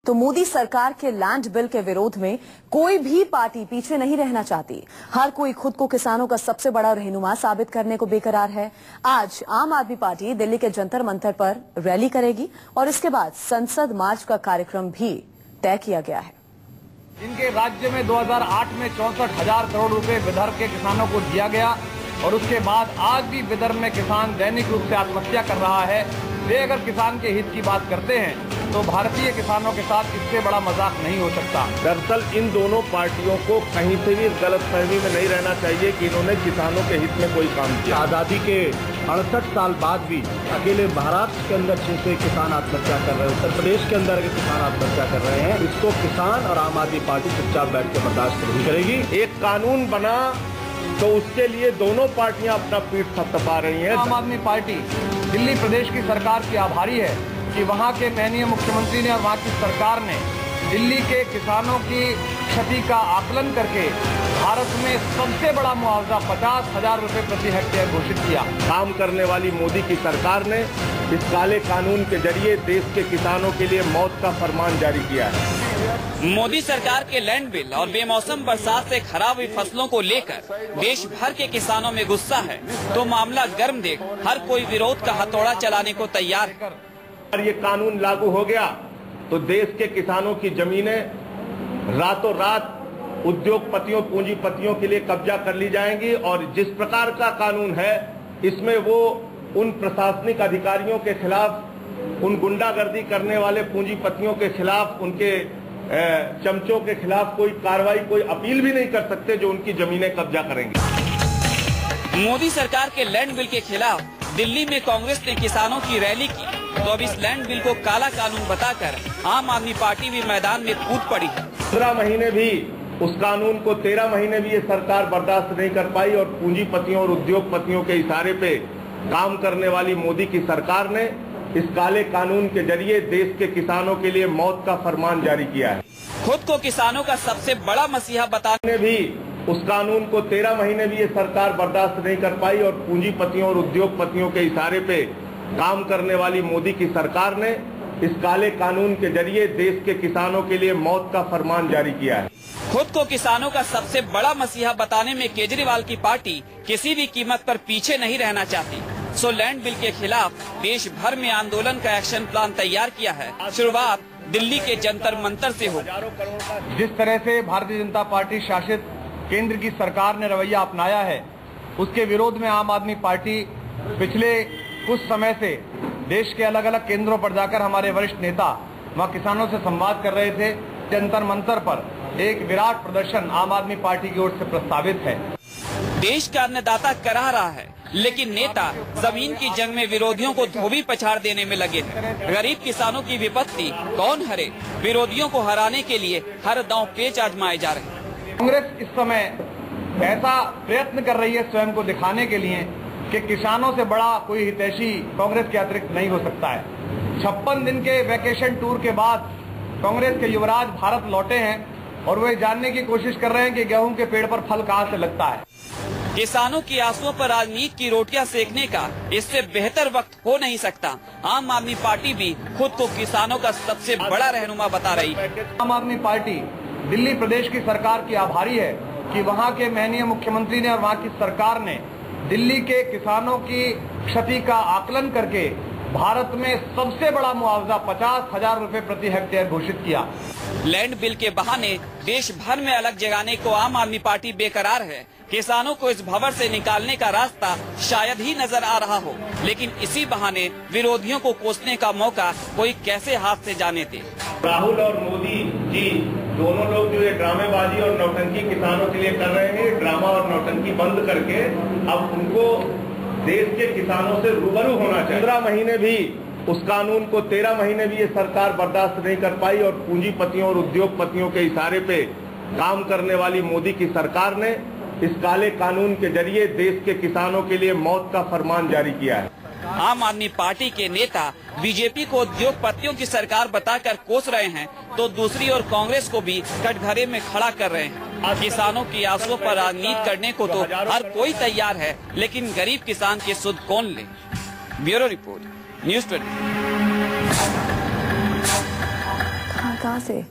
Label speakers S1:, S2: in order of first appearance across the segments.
S1: तो मोदी सरकार के लैंड बिल के विरोध में कोई भी पार्टी पीछे नहीं रहना चाहती। हर कोई खुद को किसानों का सबसे बड़ा रहनुमा साबित करने को बेकरार है। आज आम आदमी पार्टी दिल्ली के जंतर मंतर पर रैली करेगी और इसके बाद संसद मार्च का कार्यक्रम भी तय किया गया है।
S2: इनके राज्य में 2008 में 64,000 करोड़ रुपए विदर्भ के किसानों को दिया गया और उसके बाद आज भी विदर्भ में किसान दैनिक रूप से आत्महत्या कर रहा है। वे अगर किसान के हित की बात करते हैं तो भारतीय किसानों के साथ इससे बड़ा मजाक नहीं हो सकता।
S3: दरअसल इन दोनों पार्टियों को कहीं से भी गलतफहमी में नहीं रहना चाहिए कि इन्होंने किसानों के हित में कोई काम किया।
S4: आजादी के 68 साल बाद भी अकेले महाराष्ट्र के अंदर 6 किसान आत्महत्या कर रहे हैं, उत्तर प्रदेश के अंदर के किसान आत्महत्या कर रहे हैं। इसको किसान और आम आदमी पार्टी चुपचाप बैठ के बर्दाश्त नहीं करेगी।
S3: एक कानून बना तो उसके लिए दोनों पार्टियां अपना पीठ थपथपा रही हैं।
S2: आम आदमी पार्टी दिल्ली प्रदेश की सरकार की आभारी है कि वहां के माननीय मुख्यमंत्री ने और वहां की सरकार ने दिल्ली के किसानों की क्षति का आकलन करके भारत में सबसे बड़ा मुआवजा 50,000 रुपए प्रति हेक्टेयर घोषित किया।
S3: काम करने वाली मोदी की सरकार ने इस काले कानून के जरिए देश के किसानों के लिए मौत का फरमान जारी किया है।
S5: मोदी सरकार के लैंड बिल और बेमौसम बरसात से खराब हुई फसलों को लेकर देश भर के किसानों में गुस्सा है, तो मामला गर्म देख हर कोई विरोध का हथौड़ा चलाने को तैयार है।
S3: अगर ये कानून लागू हो गया तो देश के किसानों की जमीनें रातों रात उद्योगपतियों पूंजीपतियों के लिए कब्जा कर ली जाएंगी और जिस प्रकार का कानून है इसमें वो उन प्रशासनिक अधिकारियों के खिलाफ, उन गुंडागर्दी करने वाले पूंजीपतियों के खिलाफ, उनके चमचों के खिलाफ कोई कार्रवाई, कोई अपील भी नहीं कर सकते जो उनकी जमीनें कब्जा करेंगे।
S5: मोदी सरकार के लैंड बिल के खिलाफ दिल्ली में कांग्रेस ने किसानों की रैली की, तो अब इस लैंड बिल को काला कानून बताकर आम आदमी पार्टी भी मैदान में कूद पड़ी है।
S3: 15 महीने भी उस कानून को 13 महीने भी ये सरकार बर्दाश्त नहीं कर पाई और पूंजीपतियों और उद्योगपतियों के इशारे पे काम करने वाली मोदी की सरकार ने इस काले कानून के जरिए देश के किसानों के लिए मौत का फरमान जारी किया है।
S5: खुद को किसानों का सबसे बड़ा मसीहा बताने
S3: भी उस कानून को 13 महीने भी ये सरकार बर्दाश्त नहीं कर पाई और पूंजीपतियों और उद्योगपतियों के इशारे पे काम करने वाली मोदी की सरकार ने इस काले कानून के जरिए देश के किसानों के लिए मौत का फरमान जारी किया है।
S5: खुद को किसानों का सबसे बड़ा मसीहा बताने में केजरीवाल की पार्टी किसी भी कीमत पर पीछे नहीं रहना चाहती। सो लैंड बिल के खिलाफ देश भर में आंदोलन का एक्शन प्लान तैयार किया है। शुरुआत दिल्ली के जंतर मंतर से हो।
S2: जिस तरह से भारतीय जनता पार्टी शासित केंद्र की सरकार ने रवैया अपनाया है, उसके विरोध में आम आदमी पार्टी पिछले कुछ समय से देश के अलग अलग केंद्रों पर जाकर हमारे वरिष्ठ नेता वहां किसानों से संवाद कर रहे थे। जंतर मंतर पर एक विराट प्रदर्शन आम आदमी पार्टी की ओर से प्रस्तावित है।
S5: देश का अन्नदाता कराह रहा है, लेकिन नेता जमीन की जंग में विरोधियों को धोबी पछाड़ देने में लगे हैं। गरीब किसानों की विपत्ति कौन हरे? विरोधियों को हराने के लिए हर दांव पेच आजमाए जा रहे हैं।
S2: कांग्रेस इस समय ऐसा प्रयत्न कर रही है स्वयं को दिखाने के लिए कि किसानों से बड़ा कोई हितैषी कांग्रेस के अतिरिक्त नहीं हो सकता है। 56 दिन के वैकेशन टूर के बाद कांग्रेस के युवराज भारत लौटे हैं और वे जानने की कोशिश कर रहे हैं कि गेहूं के पेड़ पर फल कहां से लगता है।
S5: किसानों की आंसुओं पर राजनीति की रोटियां सेकने का इससे बेहतर वक्त हो नहीं सकता। आम आदमी पार्टी भी खुद को किसानों का सबसे बड़ा रहनुमा बता रही है।
S2: आम आदमी पार्टी दिल्ली प्रदेश की सरकार की आभारी है कि वहां के माननीय मुख्यमंत्री ने और वहां की सरकार ने दिल्ली के किसानों की क्षति का आकलन करके भारत में सबसे बड़ा मुआवजा 50,000 रुपए प्रति हेक्टेयर घोषित किया।
S5: लैंड बिल के बहाने देश भर में अलग जगाने को आम आदमी पार्टी बेकरार है। किसानों को इस भंवर से निकालने का रास्ता शायद ही नजर आ रहा हो, लेकिन इसी बहाने विरोधियों को कोसने का मौका कोई कैसे हाथ से जाने दे।
S3: राहुल और मोदी जी दोनों लोग जो ये ड्रामेबाजी और नौटंकी किसानों के लिए कर रहे हैं, ड्रामा और नौटंकी बंद करके अब उनको देश के किसानों से रूबरू होना चाहिए। 15 महीने भी उस कानून को 13 महीने भी ये सरकार बर्दाश्त नहीं कर पाई और पूंजीपतियों और उद्योगपतियों के इशारे पे काम करने वाली मोदी की सरकार ने इस काले कानून के जरिए देश के किसानों के लिए मौत का फरमान जारी किया है।
S5: आम आदमी पार्टी के नेता बीजेपी को उद्योगपतियों की सरकार बताकर कोस रहे हैं, तो दूसरी ओर कांग्रेस को भी कटघरे में खड़ा कर रहे हैं। किसानों की आंसुओं पर राजनीति करने को तो हर कोई तैयार है, लेकिन गरीब किसान की सुध कौन ले? Bureau report, news 20।
S1: कहां से?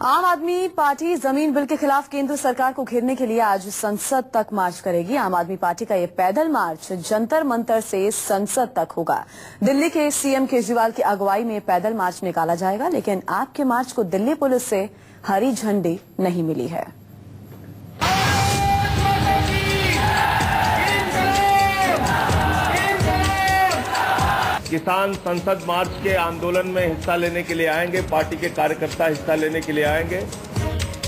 S1: आम आदमी पार्टी जमीन बिल के खिलाफ केंद्र सरकार को घेरने के लिए आज संसद तक मार्च करेगी। आम आदमी पार्टी का ये पैदल मार्च जंतर मंतर से संसद तक होगा। दिल्ली के सीएम केजरीवाल की अगुवाई में पैदल मार्च निकाला जाएगा, लेकिन आपके मार्च को दिल्ली पुलिस से हरी झंडी नहीं मिली है।
S3: किसान संसद मार्च के आंदोलन में हिस्सा लेने के लिए आएंगे, पार्टी के कार्यकर्ता हिस्सा लेने के लिए आएंगे।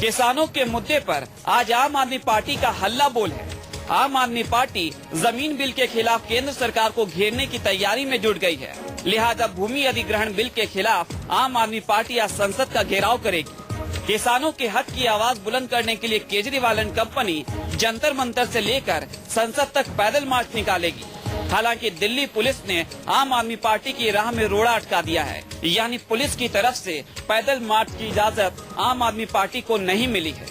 S5: किसानों के मुद्दे पर आज आम आदमी पार्टी का हल्ला बोल है। आम आदमी पार्टी जमीन बिल के खिलाफ केंद्र सरकार को घेरने की तैयारी में जुट गई है। लिहाजा भूमि अधिग्रहण बिल के खिलाफ आम आदमी पार्टी आज संसद का घेराव करेगी। किसानों के हक की आवाज बुलंद करने के लिए केजरीवाल एंड कंपनी जंतर मंतर से लेकर संसद तक पैदल मार्च निकालेगी। हालांकि दिल्ली पुलिस ने आम आदमी पार्टी की राह में रोड़ा अटका दिया है, यानी पुलिस की तरफ से पैदल मार्च की इजाजत आम आदमी पार्टी को नहीं मिली है।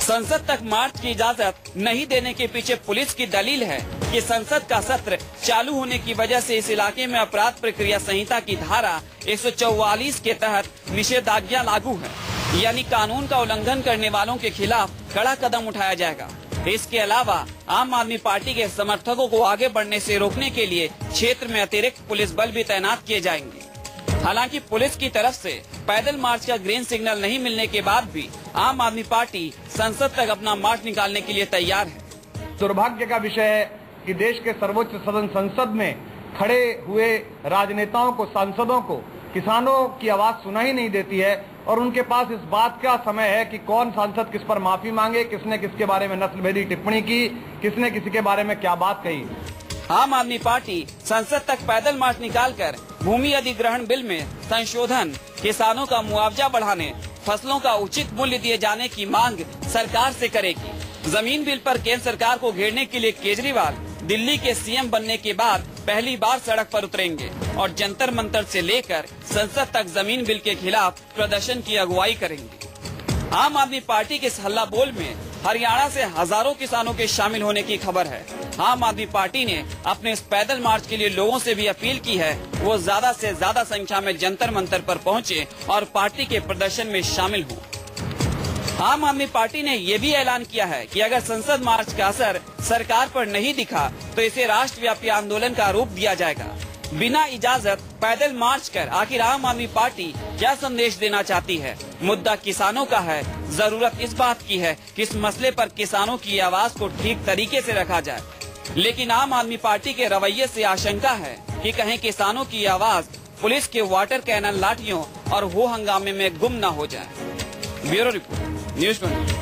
S5: संसद तक मार्च की इजाजत नहीं देने के पीछे पुलिस की दलील है कि संसद का सत्र चालू होने की वजह से इस इलाके में अपराध प्रक्रिया संहिता की धारा 144 के तहत निषेधाज्ञा लागू है, यानी कानून का उल्लंघन करने वालों के खिलाफ कड़ा कदम उठाया जाएगा। इसके अलावा आम आदमी पार्टी के समर्थकों को आगे बढ़ने से रोकने के लिए क्षेत्र में अतिरिक्त पुलिस बल भी तैनात किए जाएंगे। हालांकि पुलिस की तरफ से पैदल मार्च का ग्रीन सिग्नल नहीं मिलने के बाद भी आम आदमी पार्टी संसद तक अपना मार्च निकालने के लिए तैयार है।
S2: दुर्भाग्य का विषय है कि देश के सर्वोच्च सदन संसद में खड़े हुए राजनेताओं को, सांसदों को किसानों की आवाज सुनाई नहीं देती है और उनके पास इस बात का समय है कि कौन सांसद किस पर माफी मांगे, किसने किसके बारे में नस्लभेदी टिप्पणी की, किसने किसी के बारे में क्या बात कही।
S5: आम आदमी पार्टी संसद तक पैदल मार्च निकालकर भूमि अधिग्रहण बिल में संशोधन, किसानों का मुआवजा बढ़ाने, फसलों का उचित मूल्य दिए जाने की मांग सरकार से करेगी। जमीन बिल पर केंद्र सरकार को घेरने के लिए केजरीवाल दिल्ली के सीएम बनने के बाद पहली बार सड़क पर उतरेंगे और जंतर मंतर से लेकर संसद तक जमीन बिल के खिलाफ प्रदर्शन की अगुवाई करेंगे। आम आदमी पार्टी के इस हल्ला बोल में हरियाणा से हजारों किसानों के शामिल होने की खबर है। आम आदमी पार्टी ने अपने इस पैदल मार्च के लिए लोगों से भी अपील की है वो ज्यादा से ज्यादा संख्या में जंतर मंतर पर पहुंचे और पार्टी के प्रदर्शन में शामिल हों। आम आदमी पार्टी ने ये भी ऐलान किया है कि अगर संसद मार्च का असर सरकार पर नहीं दिखा तो इसे राष्ट्रव्यापी आंदोलन का रूप दिया जाएगा। बिना इजाजत पैदल मार्च कर आखिर आम आदमी पार्टी क्या संदेश देना चाहती है? मुद्दा किसानों का है, जरूरत इस बात की है कि इस मसले पर किसानों की आवाज को ठीक तरीके से रखा जाए। लेकिन आम आदमी पार्टी के रवैये से आशंका है कि कहीं किसानों की आवाज पुलिस के वाटर कैनन लाठियों और हो हंगामे में गुम न हो जाए। Bureau report, news 20।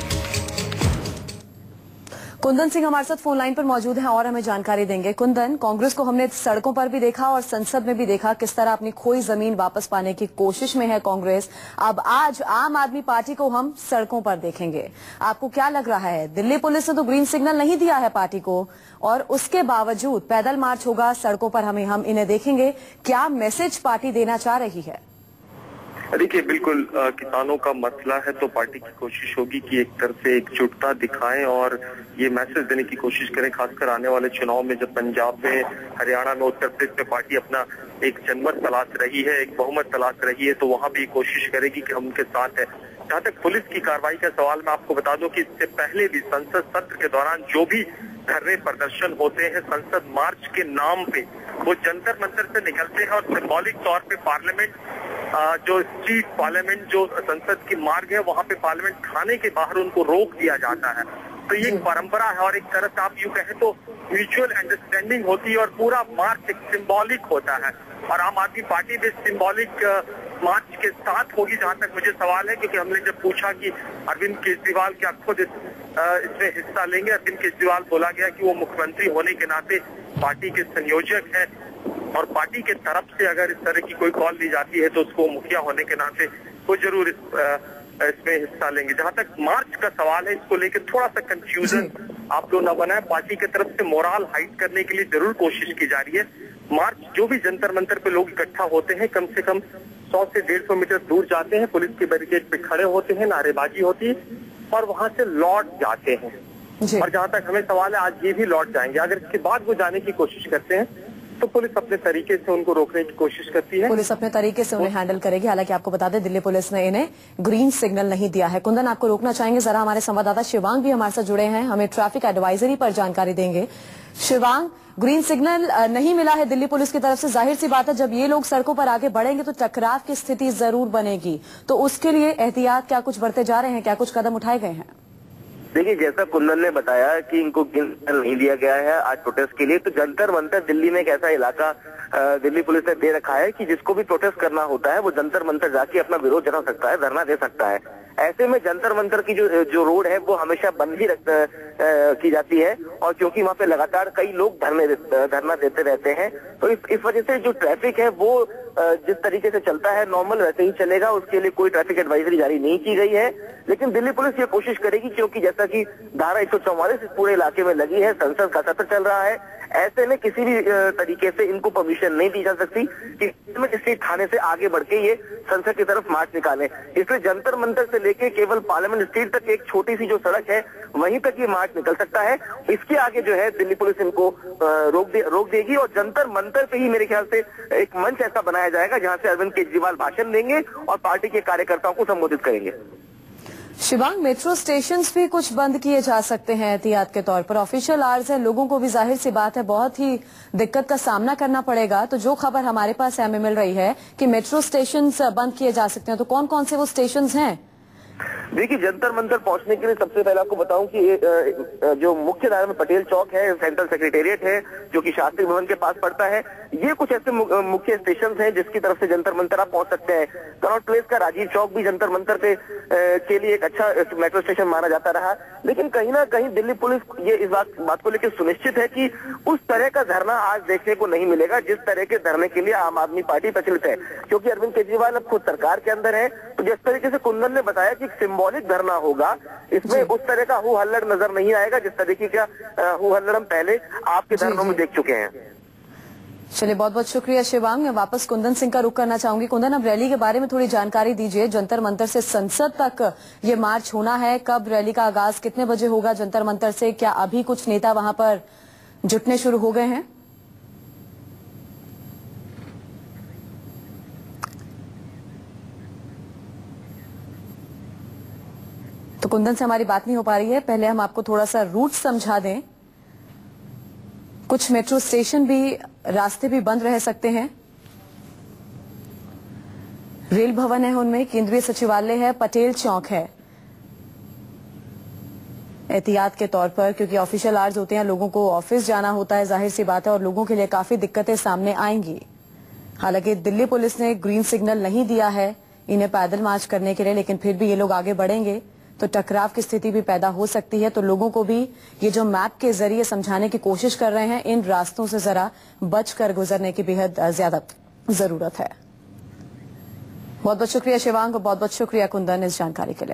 S1: Kundan Singh हमारे साथ फोन लाइन पर मौजूद हैं और हमें जानकारी देंगे। कुंदन, कांग्रेस को हमने सड़कों पर भी देखा और संसद में भी देखा किस तरह अपनी खोई जमीन वापस पाने की कोशिश में है कांग्रेस। अब आज आम आदमी पार्टी को हम सड़कों पर देखेंगे। आपको क्या लग रहा है? दिल्ली पुलिस ने तो ग्रीन सिग्नल नहीं दिया है पार्टी को और उसके बावजूद पैदल मार्च होगा, सड़कों पर हम इन्हें देखेंगे। क्या मैसेज पार्टी देना चाह रही है?
S6: देखिए, बिल्कुल किसानों का मसला है तो पार्टी की कोशिश होगी कि एक तरफ से एकजुटता दिखाएं और ये मैसेज देने की कोशिश करें, खासकर आने वाले चुनाव में जब पंजाब में, हरियाणा में, उत्तर प्रदेश में पार्टी अपना एक जनमत तलाश रही है, एक बहुमत तलाश रही है, तो वहां भी कोशिश करेगी कि हम उनके साथ हैं। जहाँ तक पुलिस की कार्रवाई का सवाल, मैं आपको बता दूं कि इससे पहले भी संसद सत्र के दौरान जो भी धरने प्रदर्शन होते हैं संसद मार्च के नाम पे, वो जंतर मंतर से निकलते हैं और सिंबॉलिक तौर पे पार्लियामेंट, जो स्ट्रीट पार्लियामेंट, जो संसद की मार्ग है, वहां पे पार्लियामेंट खाने के बाहर उनको रोक दिया जाता है। तो ये एक परंपरा है और एक तरह से आप यूं कहें तो म्यूचुअल अंडरस्टैंडिंग होती है और पूरा मार्च एक सिंबॉलिक होता है और आम आदमी पार्टी भी सिंबॉलिक मार्च के साथ होगी, जहां तक मुझे सवाल है। क्योंकि हमने जब पूछा कि अरविंद केजरीवाल क्या खुद इसमें हिस्सा लेंगे, अरविंद केजरीवाल बोला गया कि वो मुख्यमंत्री होने के नाते पार्टी के संयोजक है और पार्टी के तरफ से अगर इस तरह की कोई कॉल दी जाती है तो उसको मुखिया होने के नाते वो जरूर इसमें हिस्सा लेंगे। जहां तक मार्च का सवाल है, इसको लेकर थोड़ा सा कंफ्यूजन आप लोग न बनाए। पार्टी की तरफ से मोरल हाइट करने के लिए जरूर कोशिश की जा रही है। मार्च जो भी जंतर मंतर पे लोग इकट्ठा होते हैं, कम से कम 100 से 150 मीटर दूर जाते हैं, पुलिस के बैरिकेड पे खड़े होते हैं, नारेबाजी होती है और वहां से लौट जाते हैं। और जहां तक हमें सवाल है, आज ये भी लौट जाएंगे। अगर इसके बाद वो जाने की कोशिश करते हैं तो पुलिस अपने तरीके से उनको रोकने की कोशिश करती है।
S1: पुलिस अपने तरीके से उन्हें हैंडल करेगी। हालांकि आपको बता दें, दिल्ली पुलिस ने इन्हें ग्रीन सिग्नल नहीं दिया है। कुंदन, आपको रोकना चाहेंगे जरा, हमारे संवाददाता शिवांग भी हमारे साथ जुड़े हैं, हमें ट्रैफिक एडवाइजरी पर जानकारी देंगे। शिवांग, ग्रीन सिग्नल नहीं मिला है दिल्ली पुलिस की तरफ से। जाहिर सी बात है, जब ये लोग सड़कों पर आगे बढ़ेंगे तो टकराव की स्थिति जरूर बनेगी, तो उसके लिए एहतियात क्या कुछ बरते जा रहे हैं, क्या कुछ कदम उठाए गए हैं?
S7: देखिए, जैसा कुंदन ने बताया कि इनको ग्रीन सिग्नल नहीं दिया गया है आज प्रोटेस्ट के लिए, तो जंतर मंतर दिल्ली में एक ऐसा इलाका दिल्ली पुलिस ने दे रखा है कि जिसको भी प्रोटेस्ट करना होता है वो जंतर मंतर जाके अपना विरोध जता सकता है, धरना दे सकता है। ऐसे में जंतर मंतर की जो रोड है वो हमेशा बंद ही की जाती है, और क्योंकि वहाँ पे लगातार कई लोग धरना देते रहते हैं, तो इस वजह से जो ट्रैफिक है वो जिस तरीके से चलता है नॉर्मल वैसे ही चलेगा। उसके लिए कोई ट्रैफिक एडवाइजरी जारी नहीं की गई है, लेकिन दिल्ली पुलिस ये कोशिश करेगी, क्योंकि जैसा कि धारा 144 इस पूरे इलाके में लगी है, संसद का सत्र चल रहा है, ऐसे में किसी भी तरीके से इनको परमिशन नहीं दी जा सकती कि किसी थाने से आगे बढ़ के ये संसद की तरफ मार्च निकाले। इसलिए जंतर मंतर से लेके केवल पार्लियामेंट स्ट्रीट तक एक छोटी सी जो सड़क है वहीं तक ये मार्च निकल सकता है। इसके आगे जो है दिल्ली पुलिस इनको रोक देगी, और जंतर मंतर पे ही मेरे ख्याल से एक मंच ऐसा बनाया जाएगा जहां से अरविंद केजरीवाल भाषण देंगे और पार्टी के कार्यकर्ताओं को संबोधित करेंगे।
S1: शिवांग, मेट्रो स्टेशंस भी कुछ बंद किए जा सकते हैं एहतियात के तौर पर। ऑफिशियल आवर्स है, लोगों को भी जाहिर सी बात है बहुत ही दिक्कत का सामना करना पड़ेगा। तो जो खबर हमारे पास हमें मिल रही है कि मेट्रो स्टेशंस बंद किए जा सकते हैं, तो कौन कौन से वो स्टेशंस हैं?
S7: देखिए, जंतर मंतर पहुंचने के लिए सबसे पहले आपको बताऊं कि जो मुख्य धारा में पटेल चौक है, सेंट्रल सेक्रेटेरिएट है जो कि शास्त्री भवन के पास पड़ता है, ये कुछ ऐसे मुख्य स्टेशन हैं जिसकी तरफ से जंतर मंतर आप पहुंच सकते हैं। कनॉट प्लेस का राजीव चौक भी जंतर मंतर के लिए एक अच्छा मेट्रो स्टेशन माना जाता रहा, लेकिन कहीं ना कहीं दिल्ली पुलिस ये इस बात को लेकर सुनिश्चित है कि उस तरह का धरना आज देखने को नहीं मिलेगा जिस तरह के धरने के लिए आम आदमी पार्टी प्रचलित है। क्योंकि अरविंद केजरीवाल अब खुद सरकार के अंदर है, तो जिस तरीके से कुंदन ने बताया कि सिंबॉलिक धरना होगा, इसमें उस तरह का हु हल्लड़ नजर नहीं आएगा जिस तरीके का हु हल्लड़ हम पहले आपके धरनों में देख चुके हैं।
S1: चलिए, बहुत बहुत शुक्रिया शिवांग। मैं वापस कुंदन सिंह का रुख करना चाहूंगी। कुंदन, अब रैली के बारे में थोड़ी जानकारी दीजिए। जंतर मंतर से संसद तक ये मार्च होना है, कब रैली का आगाज कितने बजे होगा जंतर मंतर से? क्या अभी कुछ नेता वहां पर जुटने शुरू हो गए हैं? तो कुंदन से हमारी बात नहीं हो पा रही है। पहले हम आपको थोड़ा सा रूट समझा दें। कुछ मेट्रो स्टेशन भी, रास्ते भी बंद रह सकते हैं। रेल भवन है उनमें, केंद्रीय सचिवालय है, पटेल चौक है। एहतियात के तौर पर, क्योंकि ऑफिशियल आवर्स होते हैं, लोगों को ऑफिस जाना होता है, जाहिर सी बात है, और लोगों के लिए काफी दिक्कतें सामने आएंगी। हालांकि दिल्ली पुलिस ने ग्रीन सिग्नल नहीं दिया है इन्हें पैदल मार्च करने के लिए, लेकिन फिर भी ये लोग आगे बढ़ेंगे तो टकराव की स्थिति भी पैदा हो सकती है। तो लोगों को भी ये जो मैप के जरिए समझाने की कोशिश कर रहे हैं, इन रास्तों से जरा बचकर गुजरने की बेहद ज्यादा जरूरत है। बहुत बहुत शुक्रिया शिवांग, बहुत बहुत शुक्रिया कुंदन इस जानकारी के लिए।